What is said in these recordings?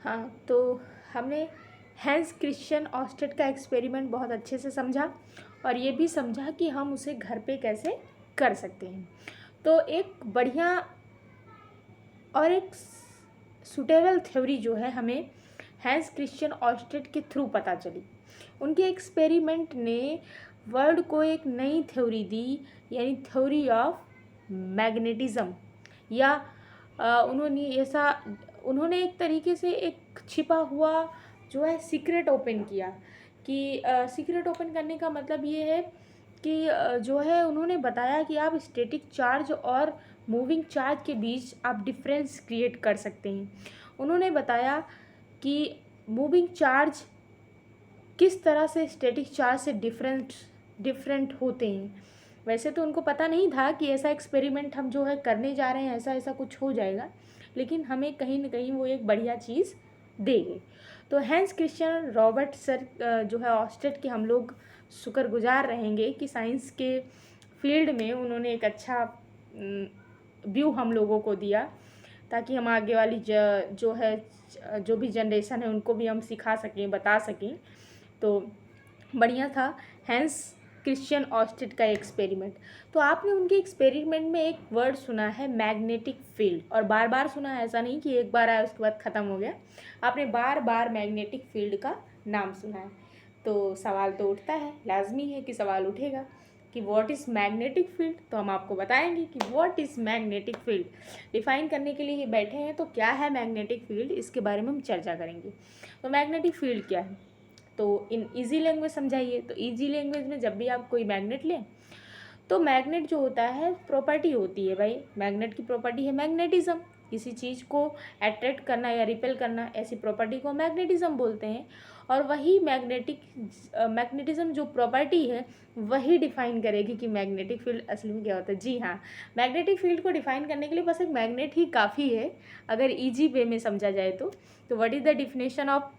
हाँ, तो हमने हैंस क्रिश्चियन ऑस्टेट का एक्सपेरिमेंट बहुत अच्छे से समझा और ये भी समझा कि हम उसे घर पे कैसे कर सकते हैं। तो एक बढ़िया और एक सुटेबल थ्योरी जो है हमें हैंस क्रिश्चियन ऑस्टेट के थ्रू पता चली। उनके एक्सपेरिमेंट ने वर्ल्ड को एक नई थ्योरी दी, यानी थ्योरी ऑफ मैग्नेटिज्म। या उन्होंने एक तरीके से एक छिपा हुआ जो है सीक्रेट ओपन किया कि सीक्रेट ओपन करने का मतलब ये है कि जो है उन्होंने बताया कि आप स्टैटिक चार्ज और मूविंग चार्ज के बीच आप डिफरेंस क्रिएट कर सकते हैं। उन्होंने बताया कि मूविंग चार्ज किस तरह से स्टैटिक चार्ज से डिफरेंट होते हैं। वैसे तो उनको पता नहीं था कि ऐसा एक्सपेरिमेंट हम जो है करने जा रहे हैं, ऐसा ऐसा कुछ हो जाएगा, लेकिन हमें कहीं ना कहीं वो एक बढ़िया चीज़ दे गई। तो हैंस क्रिश्चियन रॉबर्ट सर जो है ऑस्टेट के हम लोग शुक्रगुजार रहेंगे कि साइंस के फील्ड में उन्होंने एक अच्छा व्यू हम लोगों को दिया, ताकि हम आगे वाली जो है जो भी जनरेशन है उनको भी हम सिखा सकें, बता सकें। तो बढ़िया था हैंस क्रिश्चियन ऑस्टेट का एक्सपेरिमेंट। तो आपने उनके एक्सपेरिमेंट में एक वर्ड सुना है मैग्नेटिक फील्ड, और बार बार सुना है, ऐसा नहीं कि एक बार आया उसके बाद ख़त्म हो गया। आपने बार बार मैग्नेटिक फील्ड का नाम सुना है। तो सवाल तो उठता है, लाजमी है कि सवाल उठेगा कि व्हाट इज़ मैग्नेटिक फील्ड। तो हम आपको बताएंगे कि what is magnetic field. Define करने के लिए ही बैठे हैं, तो क्या है मैग्नेटिक फील्ड, इसके बारे में हम चर्चा करेंगे। तो मैग्नेटिक फील्ड क्या है, तो इन इजी लैंग्वेज समझाइए। तो इजी लैंग्वेज में जब भी आप कोई मैग्नेट लें, तो मैग्नेट जो होता है प्रॉपर्टी होती है भाई, मैग्नेट की प्रॉपर्टी है मैग्नेटिज्म। किसी चीज़ को अट्रैक्ट करना या रिपेल करना, ऐसी प्रॉपर्टी को मैग्नेटिज्म बोलते हैं। और वही मैग्नेटिज्म जो प्रॉपर्टी है वही डिफाइन करेगी कि मैग्नेटिक फील्ड असली में क्या होता है। जी हाँ, मैग्नेटिक फील्ड को डिफाइन करने के लिए बस एक मैग्नेट ही काफ़ी है, अगर ईजी वे में समझा जाए तो। What is the definition of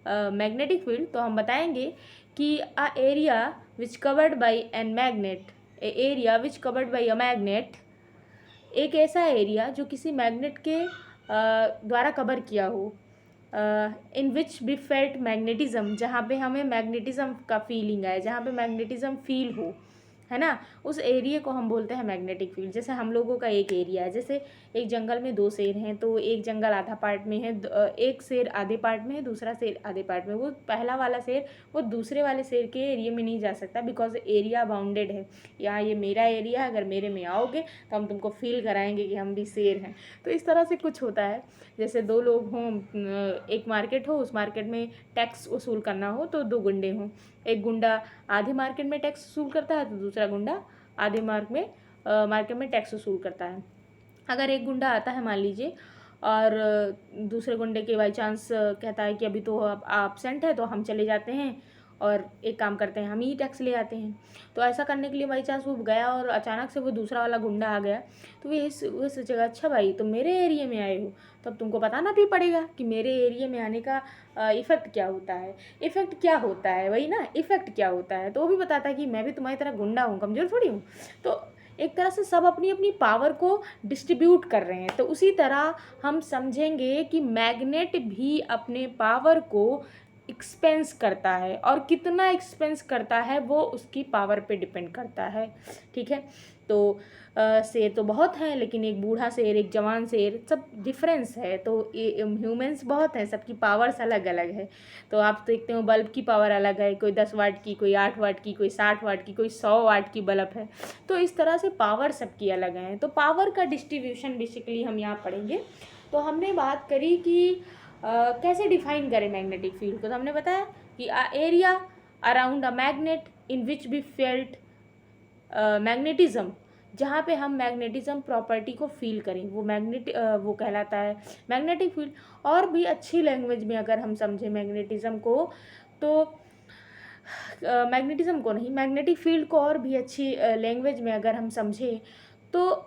magnetic field, तो हम बताएंगे कि a area which covered by an magnet, area which covered by a magnet, एक ऐसा एरिया जो किसी मैग्नेट के द्वारा कवर किया हो, इन विच बी फेल्ट मैग्नेटिज्म, जहाँ पे हमें मैग्नेटिज्म का फीलिंग आए, जहाँ पे मैग्नेटिज्म फील हो, है ना, उस एरिया को हम बोलते हैं मैग्नेटिक फील्ड। जैसे हम लोगों का एक एरिया है, जैसे एक जंगल में दो शेर हैं, तो एक जंगल आधा पार्ट में है, एक शेर आधे पार्ट में है, दूसरा शेर आधे पार्ट में। वो पहला वाला शेर वो दूसरे वाले शेर के एरिया में नहीं जा सकता, बिकॉज एरिया बाउंडेड है। यहाँ ये मेरा एरिया है, अगर मेरे में आओगे तो हम तुमको फील कराएंगे कि हम भी शेर हैं। तो इस तरह से कुछ होता है। जैसे दो लोग हों, एक मार्केट हो, उस मार्केट में टैक्स वसूल करना हो, तो दो गुंडे हों। एक गुंडा आधे मार्केट में टैक्स वसूल करता है, तो दूसरा गुंडा आधे मार्केट में टैक्स वसूल करता है। अगर एक गुंडा आता है मान लीजिए, और दूसरे गुंडे के बाई चांस कहता है कि अभी तो आप एबसेंट है, तो हम चले जाते हैं और एक काम करते हैं, हम ही टैक्स ले आते हैं। तो ऐसा करने के लिए बाई चांस वो गया और अचानक से वो दूसरा वाला गुंडा आ गया, तो वो सोचेगा अच्छा भाई तुम मेरे एरिया में आए हो, तब तुमको बताना भी पड़ेगा कि मेरे एरिया में आने का इफ़ेक्ट क्या होता है। इफ़ेक्ट क्या होता है, वही ना, इफ़ेक्ट क्या होता है। तो वो भी बताता है कि मैं भी तुम्हारी तरह गुंडा हूँ, कमज़ोर थोड़ी हूँ। तो एक तरह से सब अपनी अपनी पावर को डिस्ट्रीब्यूट कर रहे हैं। तो उसी तरह हम समझेंगे कि मैग्नेट भी अपने पावर को एक्सपेंस करता है, और कितना एक्सपेंस करता है वो उसकी पावर पे डिपेंड करता है। ठीक है, तो शेर तो बहुत हैं, लेकिन एक बूढ़ा शेर, एक जवान शेर, सब डिफरेंस है। तो ह्यूमंस बहुत हैं, सबकी पावर्स अलग अलग है। तो आप देखते हो बल्ब की पावर अलग है, कोई 10 वाट की, कोई 8 वाट की, कोई 60 वाट की, कोई 100 वाट की बल्ब है। तो इस तरह से पावर सबकी अलग है। तो पावर का डिस्ट्रीब्यूशन बेसिकली हम यहाँ पढ़ेंगे। तो हमने बात करी कि कैसे डिफाइन करें मैग्नेटिक फील्ड को। तो हमने बताया कि area around a magnet in which be felt magnetism, जहाँ पे हम मैग्नेटिज्म प्रॉपर्टी को फील करें, वो कहलाता है मैग्नेटिक फील्ड। और भी अच्छी लैंग्वेज में अगर हम समझें मैग्नेटिज्म को, तो मैग्नेटिज्म को नहीं, मैग्नेटिक फील्ड को और भी अच्छी लैंग्वेज में अगर हम समझें, तो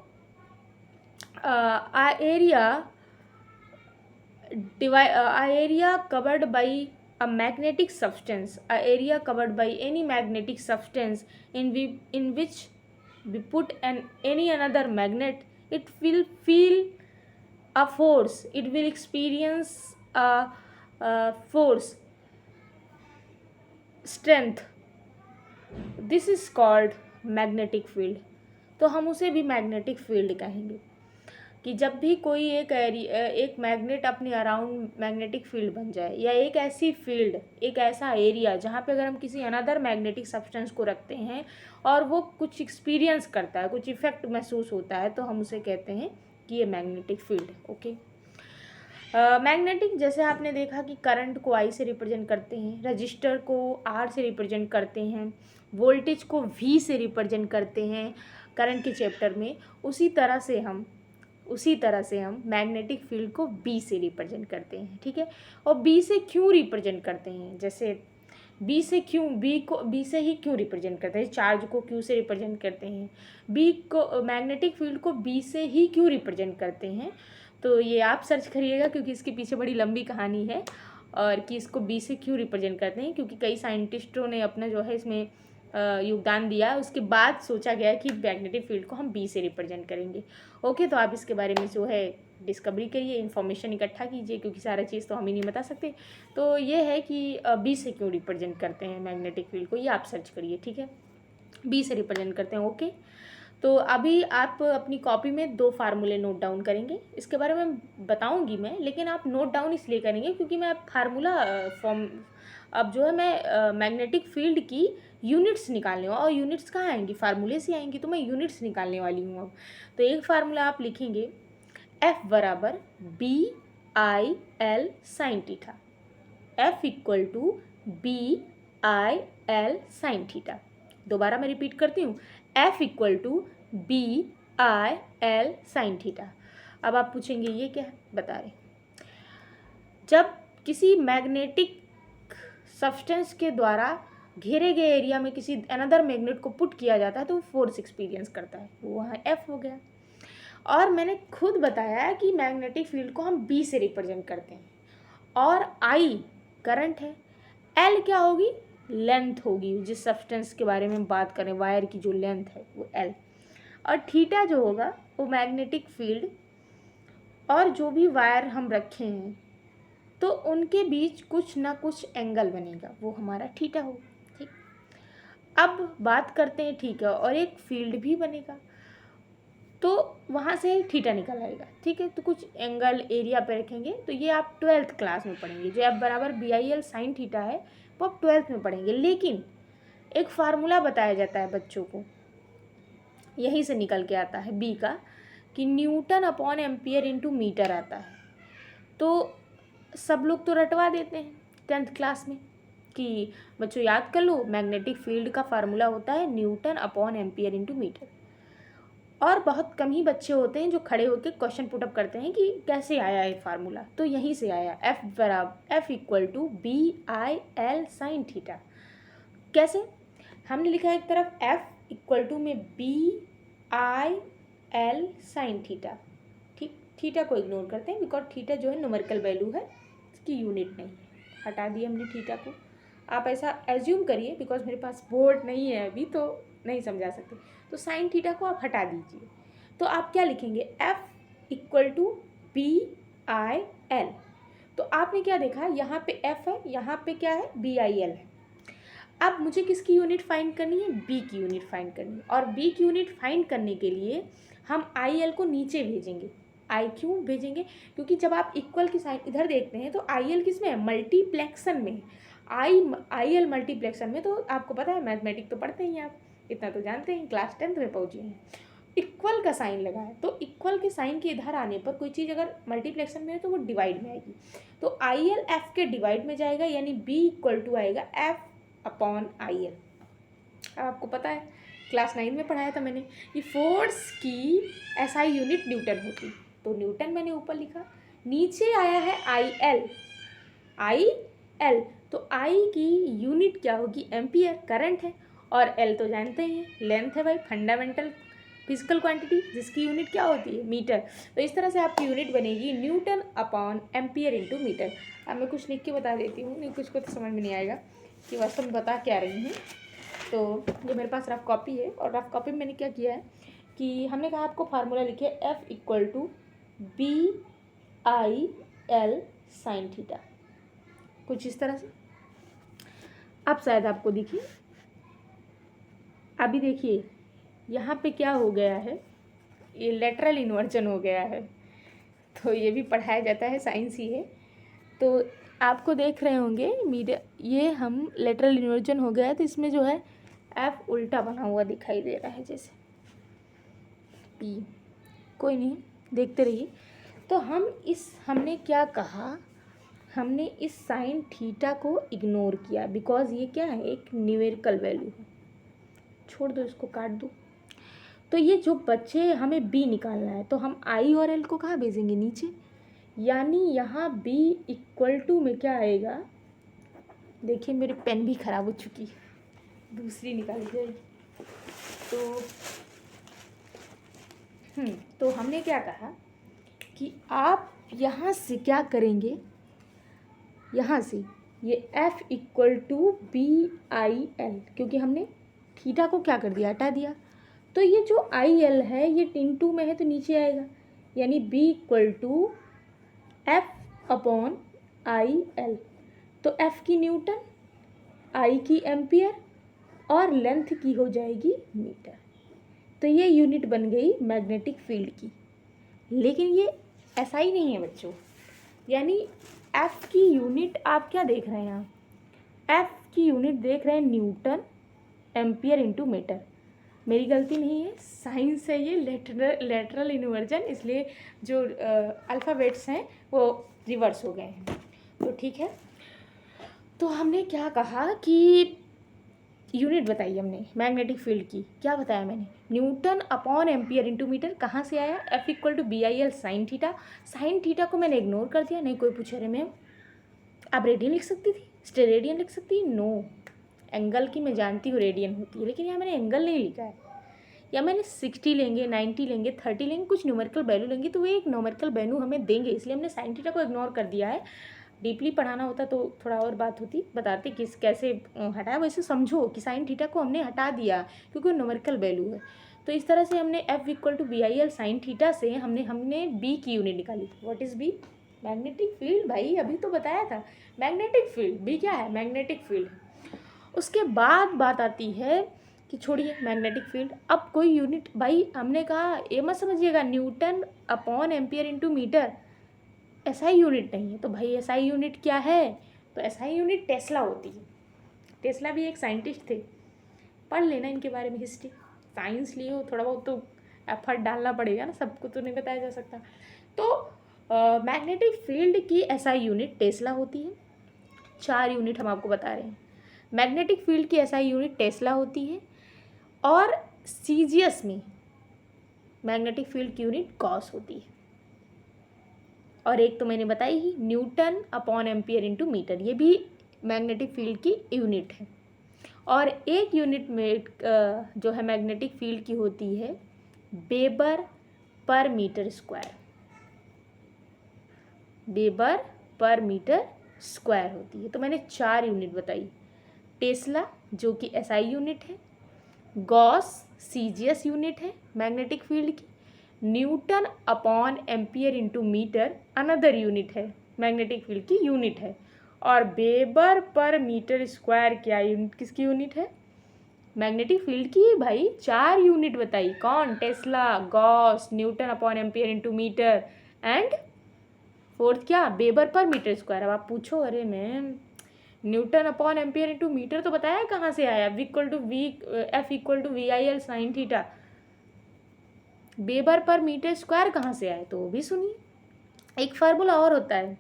area covered by a magnetic substance, a area covered by any magnetic substance in which we put any another magnet, it will feel a force, it will experience a force, strength, this is called magnetic field. तो हम उसे भी magnetic field कहेंगे कि जब भी कोई एक मैग्नेट अपने अराउंड मैग्नेटिक फील्ड बन जाए, या एक ऐसी फील्ड, एक ऐसा एरिया जहाँ पे अगर हम किसी अनदर मैग्नेटिक सब्सटेंस को रखते हैं और वो कुछ एक्सपीरियंस करता है, कुछ इफेक्ट महसूस होता है, तो हम उसे कहते हैं कि ये मैग्नेटिक फील्ड है। ओके, मैग्नेटिक जैसे आपने देखा कि करंट को आई से रिप्रेजेंट करते हैं, रजिस्टर को आर से रिप्रेजेंट करते हैं, वोल्टेज को वी से रिप्रेजेंट करते हैं करंट के चैप्टर में, उसी तरह से हम मैग्नेटिक फील्ड को बी से रिप्रेजेंट करते हैं। ठीक है, और बी से क्यों रिप्रेजेंट करते हैं, जैसे बी से ही क्यों रिप्रेजेंट करते हैं, चार्ज को क्यू से रिप्रेजेंट करते हैं, बी को मैग्नेटिक फील्ड को बी से ही क्यों रिप्रेजेंट करते हैं, तो ये आप सर्च करिएगा क्योंकि इसके पीछे बड़ी लंबी कहानी है, और कि इसको बी से क्यों रिप्रेजेंट करते हैं, क्योंकि कई साइंटिस्टों ने अपना जो है इसमें योगदान दिया, उसके बाद सोचा गया कि मैग्नेटिक फील्ड को हम बी से रिप्रेजेंट करेंगे। ओके, तो आप इसके बारे में जो है डिस्कवरी करिए, इन्फॉर्मेशन इकट्ठा कीजिए, क्योंकि सारा चीज़ तो हम ही नहीं बता सकते। तो ये है कि बी से क्यों रिप्रेजेंट करते हैं मैग्नेटिक फील्ड को, ये आप सर्च करिए। ठीक है, बी से रिप्रेजेंट करते हैं। ओके, तो अभी आप अपनी कॉपी में 2 फार्मूले नोट डाउन करेंगे, इसके बारे में बताऊंगी मैं, लेकिन आप नोट डाउन इसलिए करेंगे क्योंकि मैं फार्मूला फॉर्म अब जो है मैं मैग्नेटिक फील्ड की यूनिट्स निकालने हूँ, और यूनिट्स कहाँ आएंगी, फार्मूले से आएंगी, तो मैं यूनिट्स निकालने वाली हूँ अब। तो एक फार्मूला आप लिखेंगे F बराबर BIL sine theta, F equal to BIL sine theta. दोबारा मैं रिपीट करती हूँ, F equal to BIL sine theta. अब आप पूछेंगे ये क्या है, बता रहे, जब किसी मैग्नेटिक सब्सटेंस के द्वारा घेरे गए एरिया में किसी अनदर मैग्नेट को पुट किया जाता है तो वो फोर्स एक्सपीरियंस करता है, वो वहाँ F हो गया। और मैंने खुद बताया कि मैग्नेटिक फील्ड को हम B से रिप्रेजेंट करते हैं, और I करंट है, L क्या होगी, लेंथ होगी, जिस सब्सटेंस के बारे में बात करें, वायर की जो लेंथ है वो L, और थीटा जो होगा वो मैग्नेटिक फील्ड और जो भी वायर हम रखे हैं तो उनके बीच कुछ ना कुछ एंगल बनेगा, वो हमारा थीटा होगा। ठीक, अब बात करते हैं, ठीक है, और एक फील्ड भी बनेगा तो वहाँ से थीटा निकल आएगा। ठीक है, तो कुछ एंगल एरिया पे रखेंगे, तो ये आप 12th क्लास में पढ़ेंगे, जो F बराबर BIL साइन थीटा है वो आप 12th में पढ़ेंगे। लेकिन एक फार्मूला बताया जाता है बच्चों को, यहीं से निकल के आता है बी का, कि newton upon ampere into metre आता है। तो सब लोग तो रटवा देते हैं 10th क्लास में कि बच्चों याद कर लो, मैग्नेटिक फील्ड का फार्मूला होता है newton upon ampere into metre, और बहुत कम ही बच्चे होते हैं जो खड़े होकर क्वेश्चन पुटअप करते हैं कि कैसे आया है फार्मूला, तो यहीं से आया, F equal to BIL sine theta. कैसे, हमने लिखा है एक तरफ F इक्वल टू में BIL साइन थीटा, ठीक, थीटा को इग्नोर करते हैं बिकॉज थीटा जो है न्यूमेरिकल वैल्यू है, इसकी यूनिट नहीं है, हटा दिया हमने थीटा को। आप ऐसा एज्यूम करिए, बिकॉज मेरे पास बोर्ड नहीं है अभी तो नहीं समझा सकते, तो साइन थीटा को आप हटा दीजिए। तो आप क्या लिखेंगे, F इक्वल टू BIL। तो आपने क्या देखा, यहाँ पे F है, यहाँ पे क्या है, BIL है। अब मुझे किसकी यूनिट फाइंड करनी है, B की यूनिट फाइंड करनी है, और B की यूनिट फाइंड करने के लिए हम IL को नीचे भेजेंगे। I क्यों भेजेंगे, क्योंकि जब आप इक्वल की साइन इधर देखते हैं तो IL किस में है, मल्टीप्लेक्सन में। IL मल्टीप्लेक्सन में, तो आपको पता है मैथमेटिक तो पढ़ते ही हैं आप, इतना तो जानते हैं, क्लास 10th में पहुँचे हैं। इक्वल का साइन लगा है, तो इक्वल के साइन के इधर आने पर कोई चीज़ अगर मल्टीप्लेक्सन में है तो वो डिवाइड में आएगी, तो IL F के डिवाइड में जाएगा, यानी B इक्वल टू आएगा F अपॉन IL। अब आपको पता है क्लास 9 में पढ़ाया था मैंने कि फोर्स की SI यूनिट न्यूटन होती, तो न्यूटन मैंने ऊपर लिखा, नीचे आया है IL, तो I की यूनिट क्या होगी, एम्पियर, करंट है, और L तो जानते ही हैं लेंथ है भाई, फंडामेंटल फिजिकल क्वांटिटी, जिसकी यूनिट क्या होती है, मीटर। तो इस तरह से आपकी यूनिट बनेगी newton upon ampere into metre. अब मैं कुछ लिख के बता देती हूँ, नहीं कुछ को तो समझ में नहीं आएगा कि वास्तव में बता क्या रही हूँ। तो ये मेरे पास रफ कॉपी है, और रफ कॉपी में मैंने क्या किया है कि हमने कहा आपको फार्मूला लिखे F equal to BIL I L sine theta, कुछ इस तरह से। अब शायद आपको दिखिए, अभी देखिए यहाँ पे क्या हो गया है, ये लेटरल इन्वर्जन हो गया है। तो ये भी पढ़ाया जाता है, साइंस ही है। तो आपको देख रहे होंगे मीडिया, ये हम लेटरल इन्वर्जन हो गया है, तो इसमें जो है एफ उल्टा बना हुआ दिखाई दे रहा है जैसे पी। कोई नहीं, देखते रहिए। तो हमने क्या कहा, हमने इस साइन थीटा को इग्नोर किया बिकॉज ये क्या है, एक न्यूमेरिकल वैल्यू है। छोड़ दो इसको, काट दो। तो ये जो बच्चे हमें बी निकालना है, तो हम आई और एल को कहाँ भेजेंगे, नीचे। यानी यहाँ बी इक्वल टू में क्या आएगा, देखिए मेरी पेन भी ख़राब हो चुकी है, दूसरी निकाल जाएगी। तो हमने क्या कहा कि आप यहाँ से क्या करेंगे, यहाँ से ये f equal to B I L, क्योंकि हमने थीटा को क्या कर दिया, हटा दिया। तो ये जो आई एल है ये इन2 में है तो नीचे आएगा, यानी b equal to f upon I L. तो f की न्यूटन, i की एम्पियर और लेंथ की हो जाएगी मीटर। तो ये यूनिट बन गई मैग्नेटिक फील्ड की। लेकिन ये ऐसा ही नहीं है बच्चों, यानी f की यूनिट आप क्या देख रहे हैं यहाँ, f की यूनिट देख रहे हैं न्यूटन एम्पियर इंटू मीटर। मेरी गलती नहीं है, साइंस है ये, लेटरल इन्वर्जन, इसलिए जो अल्फ़ाबेट्स हैं वो रिवर्स हो गए हैं। तो ठीक है, तो हमने क्या कहा कि यूनिट बताई हमने मैग्नेटिक फील्ड की, क्या बताया मैंने, newton upon ampere into metre. कहाँ से आया, F equal to B I L sine theta. Sine theta को मैंने इग्नोर कर दिया, नहीं कोई पूछे रहे मैम आप रेडियन लिख सकती थी, स्टेरेडियन लिख सकती, नो। एंगल की मैं जानती हूँ रेडियन होती है, लेकिन यहाँ मैंने एंगल नहीं लिखा है। या मैंने 60 लेंगे, 90 लेंगे, 30 लेंगे, कुछ न्यूमेरिकल वैल्यू लेंगे तो वो एक न्यूमेरिकल वैल्यू हमें देंगे, इसलिए हमने साइन थीटा को इग्नोर कर दिया है। डीपली पढ़ाना होता तो थोड़ा और बात होती, बताते किस कैसे हटाया। वैसे समझो कि साइन थीटा को हमने हटा दिया क्योंकि वो न्यूमेरिकल वैल्यू है। तो इस तरह से हमने F equal to B I L sine theta से हमने बी की यूनिट निकाली। What is B, magnetic field. भाई अभी तो बताया था मैग्नेटिक फील्ड, बी क्या है, मैग्नेटिक फील्ड। उसके बाद बात आती है कि छोड़िए मैग्नेटिक फील्ड, अब कोई यूनिट, भाई हमने कहा ये मत समझिएगा newton upon ampere into metre SI unit नहीं है। तो भाई एसआई यूनिट क्या है, तो एसआई यूनिट टेस्ला होती है। टेस्ला भी एक साइंटिस्ट थे, पढ़ लेना इनके बारे में हिस्ट्री। साइंस लिए हो, थोड़ा बहुत तो एफर्ट डालना पड़ेगा ना, सबको तो नहीं बताया जा सकता। तो मैग्नेटिक फील्ड की एसआई यूनिट टेस्ला होती है। 4 यूनिट हम आपको बता रहे हैं। मैग्नेटिक फील्ड की एसआई यूनिट टेस्ला होती है, और सीजीएस में मैग्नेटिक फील्ड की यूनिट गॉस होती है। और एक तो मैंने बताई ही, newton upon ampere into metre, ये भी मैग्नेटिक फील्ड की यूनिट है। और एक यूनिट में जो है मैग्नेटिक फील्ड की होती है वेबर पर मीटर स्क्वायर। वेबर पर मीटर स्क्वायर होती है। तो मैंने 4 यूनिट बताई, टेस्ला जो कि एसआई यूनिट है, गॉस सीजीएस यूनिट है मैग्नेटिक फील्ड की, newton upon ampere into metre another unit है मैग्नेटिक फील्ड की यूनिट है, और वेबर पर मीटर स्क्वायर क्या यूनिट, किसकी यूनिट है, मैग्नेटिक फील्ड की। भाई 4 यूनिट बताई, कौन, tesla, gauss, newton upon ampere into metre and fourth क्या, वेबर पर मीटर स्क्वायर। अब आप पूछो अरे ma'am newton upon ampere into metre तो बताया कहाँ से आया, F equal to V I L sine theta, weber पर मीटर स्क्वायर कहाँ से आए, तो वो भी सुनिए। एक फार्मूला और होता है,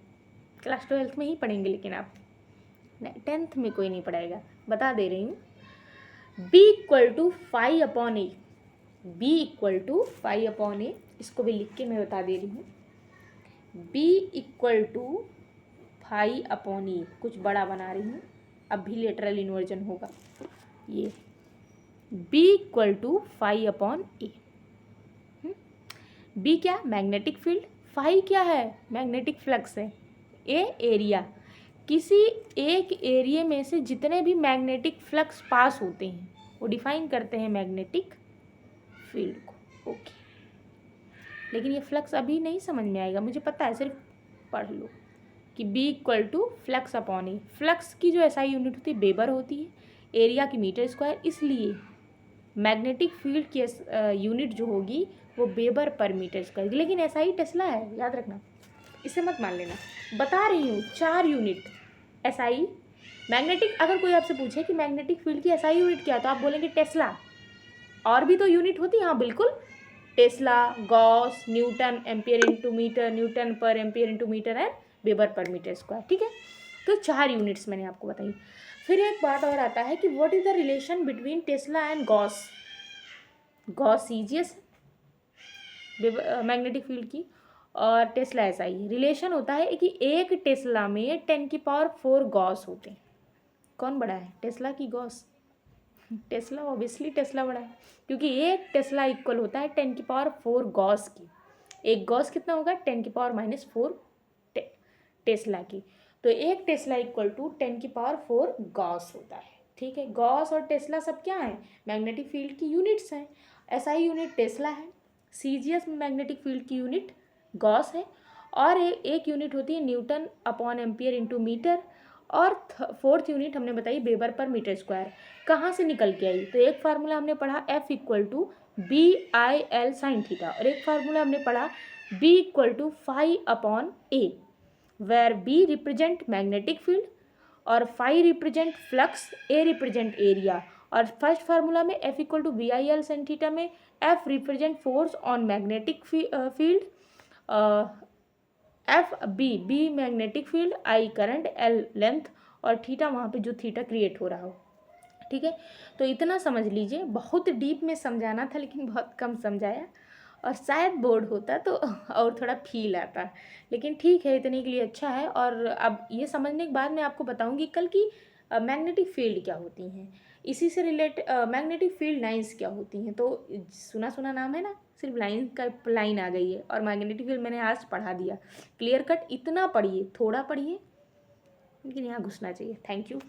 क्लास 12th में ही पढ़ेंगे, लेकिन आप 10th में कोई नहीं पढ़ाएगा, बता दे रही हूँ। b equal to five upon A, b equal to five upon A, इसको भी लिख के मैं बता दे रही हूँ। b equal to five upon A, कुछ बड़ा बना रही हूँ, अब भी लेटरल इन्वर्जन होगा। ये b equal to five upon A, B क्या, मैग्नेटिक फील्ड, फाई क्या है, मैग्नेटिक फ्लक्स है, ए एरिया, किसी एक एरिया में से जितने भी मैग्नेटिक फ्लक्स पास होते हैं वो डिफाइन करते हैं मैग्नेटिक फील्ड को। ओके, लेकिन ये फ्लक्स अभी नहीं समझ में आएगा, मुझे पता है, सिर्फ पढ़ लो कि B equal to flux upon A. Flux की जो एसआई यूनिट होती है वेबर होती है, एरिया की मीटर स्क्वायर, इसलिए मैग्नेटिक फील्ड की यूनिट जो होगी वो वेबर पर मीटर स्क्वायर। लेकिन एसआई टेस्ला है, याद रखना, इसे मत मान लेना। बता रही हूँ 4 यूनिट एसआई मैग्नेटिक। अगर कोई आपसे पूछे कि मैग्नेटिक फील्ड की एसआई यूनिट क्या है तो आप बोलेंगे टेस्ला। और भी तो यूनिट होती है, हाँ बिल्कुल, tesla, gauss, newton, ampere into metre, newton पर ampere into metre and weber पर मीटर स्क्वायर। ठीक है, तो 4 यूनिट्स मैंने आपको बताई। फिर एक बात और आता है कि what is the relation between Tesla and Gauss. Gauss CGS magnetic field की और टेस्ला एसआई। रिलेशन होता है कि एक टेस्ला में 10⁴ गॉस होते हैं। कौन बड़ा है, टेस्ला की गॉस? टेस्ला, ऑब्वियसली टेस्ला बड़ा है, क्योंकि एक टेस्ला इक्वल होता है 10⁴ गॉस की। एक गॉस कितना होगा, 10⁻⁻⁴ टेस्ला की। तो एक टेस्ला इक्वल टू 10⁴ गॉस होता है। ठीक है, गॉस और टेस्ला सब क्या है, मैग्नेटिक फील्ड की यूनिट्स हैं। एसआई यूनिट टेस्ला है, सीजीएस में मैग्नेटिक फील्ड की यूनिट गॉस है, और एक यूनिट होती है newton upon ampere into metre, और 4th यूनिट हमने बताई वेबर पर मीटर स्क्वायर। कहाँ से निकल के आई, तो एक फार्मूला हमने पढ़ा F equal to BIL sine theta, और एक फार्मूला हमने पढ़ा B equal to phi upon A, where B represent magnetic field और फाई represent flux, A represent area. और फर्स्ट फार्मूला में F equal to BIL sine theta में F represent force on magnetic field, B magnetic field, I current, L length, और theta वहाँ पे जो theta create हो रहा हो। ठीक है, तो इतना समझ लीजिए। बहुत डीप में समझाना था लेकिन बहुत कम समझाया, और शायद बोर्ड होता तो और थोड़ा फील आता, लेकिन ठीक है, इतने के लिए अच्छा है। और अब ये समझने के बाद मैं आपको बताऊंगी कल की मैग्नेटिक फील्ड क्या होती हैं, इसी से रिलेट मैग्नेटिक फील्ड लाइंस क्या होती हैं। तो सुना सुना नाम है ना, सिर्फ लाइन का लाइन आ गई है, और मैग्नेटिक फील्ड मैंने आज पढ़ा दिया क्लियर कट। इतना पढ़िए, थोड़ा पढ़िए, लेकिन यहाँ घुसना चाहिए। Thank you.